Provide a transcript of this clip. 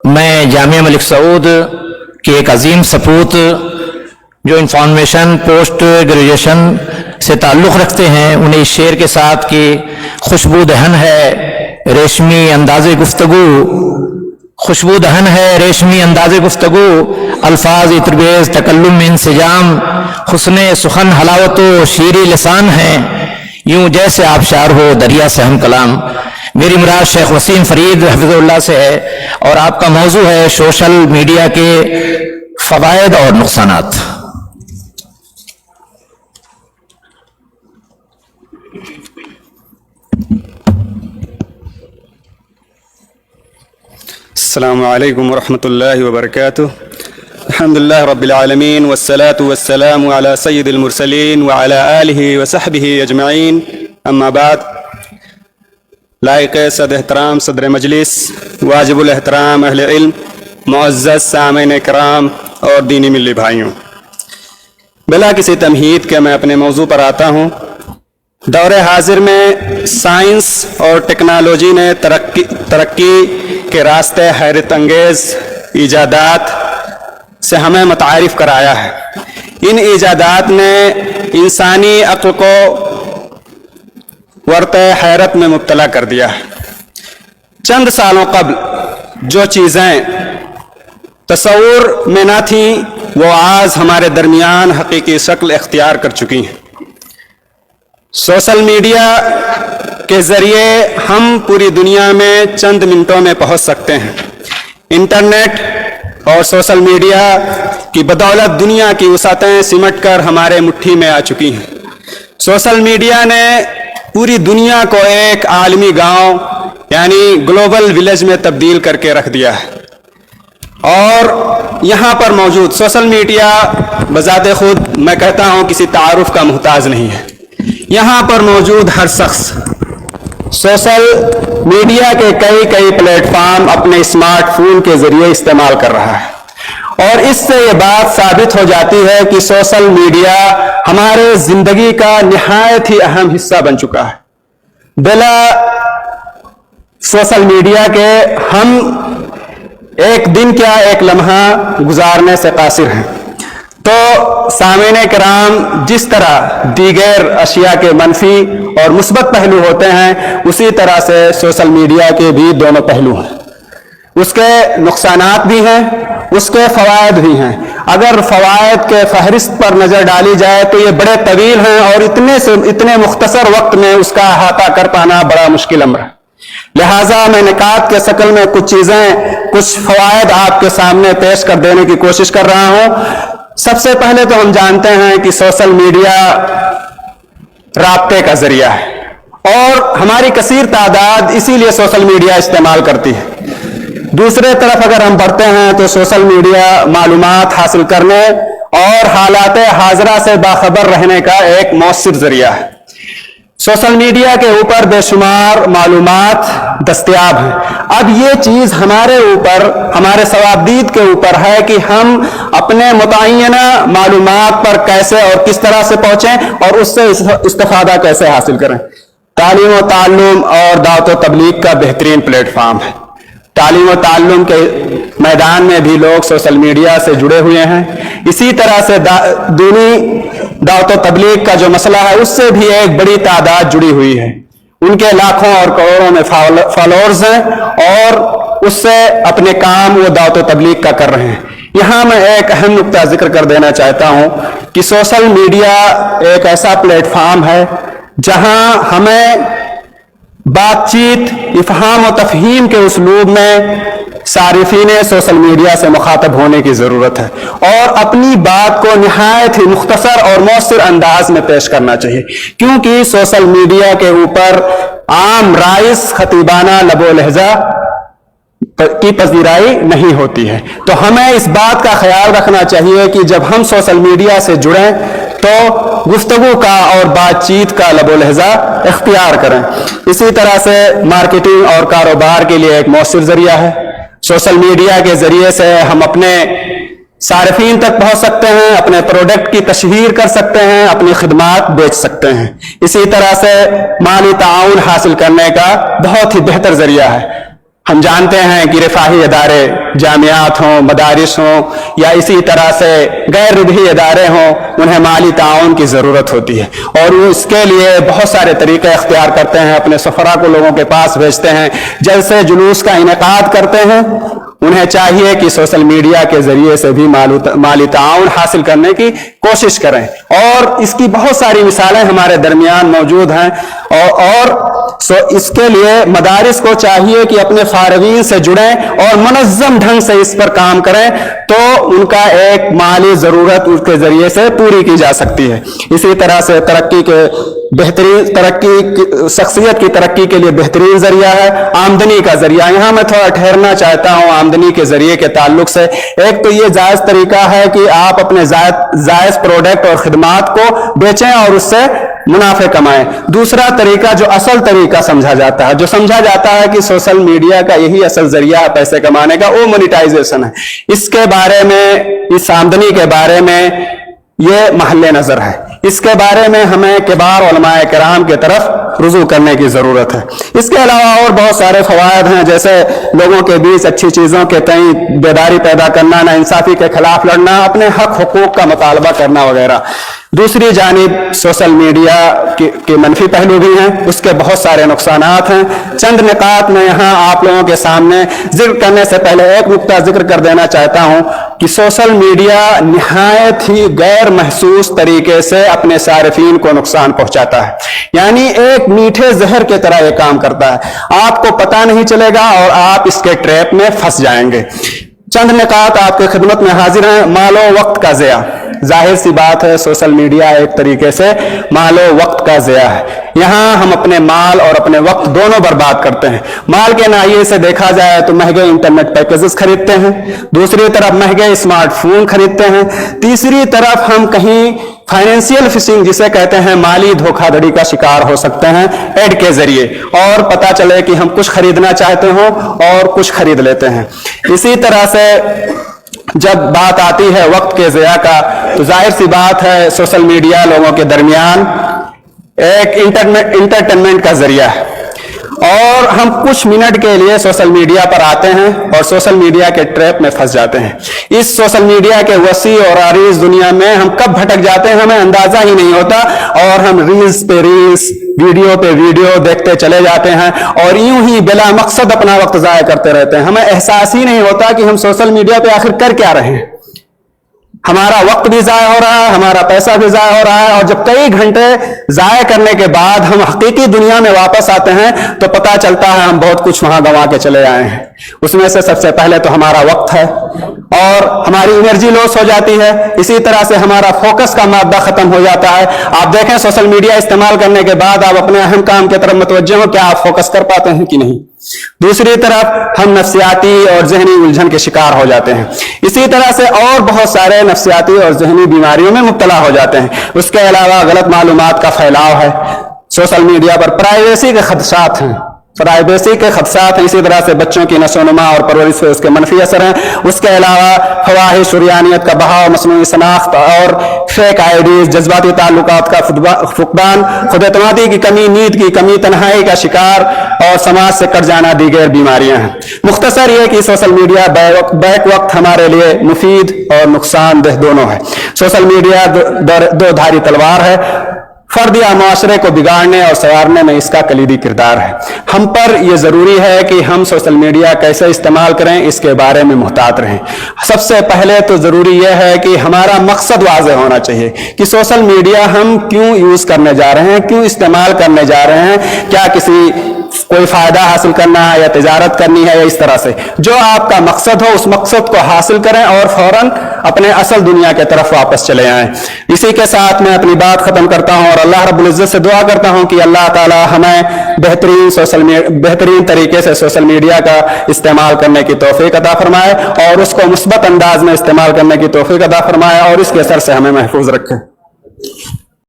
میں جامعہ ملک سعود کے ایک عظیم سپوت جو انفارمیشن پوسٹ گریجویشن سے تعلق رکھتے ہیں انہیں اس شعر کے ساتھ کہ خوشبو دہن ہے ریشمی انداز گفتگو، خوشبو دہن ہے ریشمی انداز گفتگو، الفاظ عطربیز تکلم میں انسجام، حسن سخن حلاوت و شیریں لسان ہے، یوں جیسے آبشار ہو دریا سے ہم کلام۔ میری مراد شیخ وسیم فرید حفظہ اللہ سے ہے اور آپ کا موضوع ہے سوشل میڈیا کے فوائد اور نقصانات۔ السلام علیکم ورحمۃ اللہ وبرکاتہ۔ الحمد للہ رب العالمین والصلاة والسلام علی سید المرسلین وعلی آلہ وصحبہ اجمعین، اما بعد۔ لائق صد احترام صدر مجلس، واجب الاحترام اہل علم، معزز سامعین کرام اور دینی ملی بھائیوں، بلا کسی تمہید کے میں اپنے موضوع پر آتا ہوں۔ دور حاضر میں سائنس اور ٹیکنالوجی نے ترقی کے راستے حیرت انگیز ایجادات سے ہمیں متعارف کرایا ہے۔ ان ایجادات نے انسانی عقل کو ورطہ حیرت میں مبتلا کر دیا ہے۔ چند سالوں قبل جو چیزیں تصور میں نہ تھیں وہ آج ہمارے درمیان حقیقی شکل اختیار کر چکی ہیں۔ سوشل میڈیا کے ذریعے ہم پوری دنیا میں چند منٹوں میں پہنچ سکتے ہیں۔ انٹرنیٹ اور سوشل میڈیا کی بدولت دنیا کی وسعتیں سمٹ کر ہمارے مٹھی میں آ چکی ہیں۔ سوشل میڈیا نے پوری دنیا کو ایک عالمی گاؤں یعنی گلوبل ولیج میں تبدیل کر کے رکھ دیا ہے، اور یہاں پر موجود سوشل میڈیا بذات خود میں کہتا ہوں کسی تعارف کا محتاج نہیں ہے۔ یہاں پر موجود ہر شخص سوشل میڈیا کے کئی پلیٹ فارم اپنے اسمارٹ فون کے ذریعے استعمال کر رہا ہے، اور اس سے یہ بات ثابت ہو جاتی ہے کہ سوشل میڈیا ہمارے زندگی کا نہایت ہی اہم حصہ بن چکا ہے۔ بلا سوشل میڈیا کے ہم ایک دن کیا ایک لمحہ گزارنے سے قاصر ہیں۔ تو سامعین کرام، جس طرح دیگر اشیاء کے منفی اور مثبت پہلو ہوتے ہیں اسی طرح سے سوشل میڈیا کے بھی دونوں پہلو ہیں۔ اس کے نقصانات بھی ہیں، اس کے فوائد بھی ہیں۔ اگر فوائد کے فہرست پر نظر ڈالی جائے تو یہ بڑے طویل ہیں اور اتنے مختصر وقت میں اس کا احاطہ کر پانا بڑا مشکل امر ہے۔ لہٰذا میں نکات کے شکل میں کچھ فوائد آپ کے سامنے پیش کر دینے کی کوشش کر رہا ہوں۔ سب سے پہلے تو ہم جانتے ہیں کہ سوشل میڈیا رابطے کا ذریعہ ہے اور ہماری کثیر تعداد اسی لیے سوشل میڈیا استعمال کرتی ہے۔ دوسرے طرف اگر ہم بڑھتے ہیں تو سوشل میڈیا معلومات حاصل کرنے اور حالات حاضرہ سے باخبر رہنے کا ایک مؤثر ذریعہ ہے۔ سوشل میڈیا کے اوپر بے شمار معلومات دستیاب ہیں۔ اب یہ چیز ہمارے اوپر، ہمارے ثوابدید کے اوپر ہے کہ ہم اپنے متعینہ معلومات پر کیسے اور کس طرح سے پہنچیں اور اس سے استفادہ کیسے حاصل کریں۔ تعلیم و تعلم اور دعوت و تبلیغ کا بہترین پلیٹ فارم ہے۔ تعلیم و تعلم کے میدان میں بھی لوگ سوشل میڈیا سے جڑے ہوئے ہیں۔ اسی طرح سے دینی دعوت و تبلیغ کا جو مسئلہ ہے اس سے بھی ایک بڑی تعداد جڑی ہوئی ہے۔ ان کے لاکھوں اور کروڑوں میں فالوورز ہیں اور اس سے اپنے کام وہ دعوت و تبلیغ کا کر رہے ہیں۔ یہاں میں ایک اہم نقطہ ذکر کر دینا چاہتا ہوں کہ سوشل میڈیا ایک ایسا پلیٹ فارم ہے جہاں ہمیں بات چیت افہام و تفہیم کے اسلوب میں صارفین سوشل میڈیا سے مخاطب ہونے کی ضرورت ہے اور اپنی بات کو نہایت ہی مختصر اور مؤثر انداز میں پیش کرنا چاہیے، کیونکہ سوشل میڈیا کے اوپر عام رائس خطیبانہ لب و لہجہ کی پذیرائی نہیں ہوتی ہے۔ تو ہمیں اس بات کا خیال رکھنا چاہیے کہ جب ہم سوشل میڈیا سے جڑیں تو گفتگو کا اور بات چیت کا لب و لہجہ اختیار کریں۔ اسی طرح سے مارکیٹنگ اور کاروبار کے لیے ایک مؤثر ذریعہ ہے۔ سوشل میڈیا کے ذریعے سے ہم اپنے صارفین تک پہنچ سکتے ہیں، اپنے پروڈکٹ کی تشہیر کر سکتے ہیں، اپنی خدمات بیچ سکتے ہیں۔ اسی طرح سے مالی تعاون حاصل کرنے کا بہت ہی بہتر ذریعہ ہے۔ हम जानते हैं कि रिफाही इदारे, जामियात हों, मदारिस हों या इसी तरह से गैर रिबही इदारे हों, उन्हें माली ताउन की ज़रूरत होती है और वो इसके लिए बहुत सारे तरीके इख्तियार करते हैं, अपने सफ़रा को लोगों के पास भेजते हैं, जलसे जुलूस का इनेकाद करते हैं। उन्हें चाहिए कि सोशल मीडिया के जरिए से भी माली ताउन हासिल करने की कोशिश करें और इसकी बहुत सारी मिसालें हमारे दरमियान मौजूद हैं और इसके लिए मदारिस को चाहिए कि अपने फारगीन से जुड़ें और मुनज़्ज़म ढंग से इस पर काम करें तो उनका एक माली ज़रूरत उसके ज़रिए से पूरी की जा सकती है। इसी तरह से शख्सियत की तरक्की के लिए बेहतरीन ज़रिया है आमदनी का ज़रिया। यहाँ मैं थोड़ा ठहरना चाहता हूँ आमदनी के ज़रिए के ताल्लुक से। एक तो ये जायज़ तरीका है कि आप अपने जायज़ प्रोडक्ट और ख़िदमात को बेचें और उससे मुनाफे कमाएं। दूसरा तरीका जो असल तरीका समझा जाता है, जो समझा जाता है कि सोशल मीडिया का यही असल जरिया है पैसे कमाने का, वो मोनेटाइजेशन है। इसके बारे में, इस आमदनी के बारे में ये महल्ले नजर है। इसके बारे में हमें किबार उलमाए किराम की तरफ रुजू करने की जरूरत है। इसके अलावा और बहुत सारे फवायद हैं, जैसे लोगों के बीच अच्छी चीजों के तई बेदारी पैदा करना, नाइंसाफी के खिलाफ लड़ना, अपने हक हुकूक का मुतालबा करना वगैरह। दूसरी जानिब सोशल मीडिया के मनफी पहलू भी हैं, उसके बहुत सारे नुकसानात हैं। चंद निकात मैं यहाँ आप लोगों के सामने जिक्र करने से पहले एक नुक्ता जिक्र कर देना चाहता हूँ कि सोशल मीडिया निहायत ही गैर महसूस तरीके से अपने सारिफीन को नुकसान पहुंचाता है, यानी एक मीठे जहर के तरह यह काम करता है। आपको पता नहीं चलेगा और आप इसके ट्रैप में फंस जाएंगे। चंद निकात आपके खिदमत में हाजिर हैं। मालो वक्त का ज़िया, जाहिर सी बात है सोशल मीडिया एक तरीके से मालो वक्त का ज़िया है। यहाँ हम अपने माल और अपने वक्त दोनों बर्बाद करते हैं। माल के नाहिए से देखा जाए तो महंगे इंटरनेट पैकेजेस खरीदते हैं, दूसरी तरफ महंगे स्मार्टफोन खरीदते हैं, तीसरी तरफ हम कहीं फाइनेंशियल फिशिंग जिसे कहते हैं माली धोखाधड़ी का शिकार हो सकते हैं ऐड के जरिए, और पता चले कि हम कुछ खरीदना चाहते हो और कुछ खरीद लेते हैं। इसी तरह से जब बात आती है वक्त के ज़िया का तो जाहिर सी बात है सोशल मीडिया लोगों के दरमियान एक इंटरटेनमेंट का जरिया है और हम कुछ मिनट के लिए सोशल मीडिया पर आते हैं और सोशल मीडिया के ट्रैप में फंस जाते हैं। इस सोशल मीडिया के वसी और आरीज दुनिया में हम कब भटक जाते हैं हमें अंदाजा ही नहीं होता और हम रील्स पे रील्स, वीडियो पे वीडियो देखते चले जाते हैं और यूं ही बिला मकसद अपना वक्त जाया करते रहते हैं। हमें एहसास ही नहीं होता कि हम सोशल मीडिया पे आखिर कर क्या रहे हैं। हमारा वक्त भी ज़ाया हो रहा है, हमारा पैसा भी ज़ाया हो रहा है और जब कई घंटे ज़ाया करने के बाद हम हकीकी दुनिया में वापस आते हैं तो पता चलता है हम बहुत कुछ वहां गंवा के चले आए हैं। उसमें से सबसे पहले तो हमारा वक्त है और हमारी एनर्जी लॉस हो जाती है। इसी तरह से हमारा फोकस का मादा खत्म हो जाता है। आप देखें सोशल मीडिया इस्तेमाल करने के बाद आप अपने अहम काम की तरफ मुतवज्जह हो, क्या आप फोकस कर पाते हैं कि नहीं। दूसरी तरफ हम नफ्सियाती और जहनी उलझन के शिकार हो जाते हैं। इसी तरह से और बहुत सारे नफ्सियाती और जहनी बीमारियों में मुब्तला हो जाते हैं। उसके अलावा गलत मालूमात का फैलाव है। सोशल मीडिया पर प्राइवेसी के खदशात हैं, प्राइवेसी के खदशात हैं। इसी तरह से बच्चों की नशोनुमा और परवरिश पे उसके मनफी असर हैं। उसके अलावा फवाहिश, शुरियानियत का बहाव, मसनूई शनाख्त और फेक आईडीज, जज्बाती ताल्लुकात का फुकदान, खुद एतमादी की कमी, नींद की कमी, तन्हाई का शिकार और समाज से कट जाना दीगर बीमारियां हैं। मुख्तसर ये कि सोशल मीडिया बैक वक्त हमारे लिए मुफीद और नुकसानदेह दोनों है। सोशल मीडिया दो धारी तलवार है। फर्द या माशरे को बिगाड़ने और संवारने में इसका कलीदी किरदार है। हम पर यह जरूरी है कि हम सोशल मीडिया कैसे इस्तेमाल करें इसके बारे में मुहतात रहें। सबसे पहले तो जरूरी यह है कि हमारा मकसद वाज़ेह होना चाहिए कि सोशल मीडिया हम क्यों यूज करने जा रहे हैं, क्यों इस्तेमाल करने जा रहे हैं। क्या कोई फायदा हासिल करना है या तिजारत करनी है या इस तरह से जो आपका मकसद हो उस मकसद को हासिल करें और फौरन अपने असल दुनिया की तरफ वापस चले आएं। इसी के साथ मैं अपनी बात खत्म करता हूं और अल्लाह रब्बुल इज्जत से दुआ करता हूं कि अल्लाह ताला हमें बेहतरीन तरीके से सोशल मीडिया का इस्तेमाल करने की तौफीक अता फरमाए और उसको मुस्बत अंदाज में इस्तेमाल करने की तौफीक अता फरमाए और इसके असर से हमें महफूज रखे।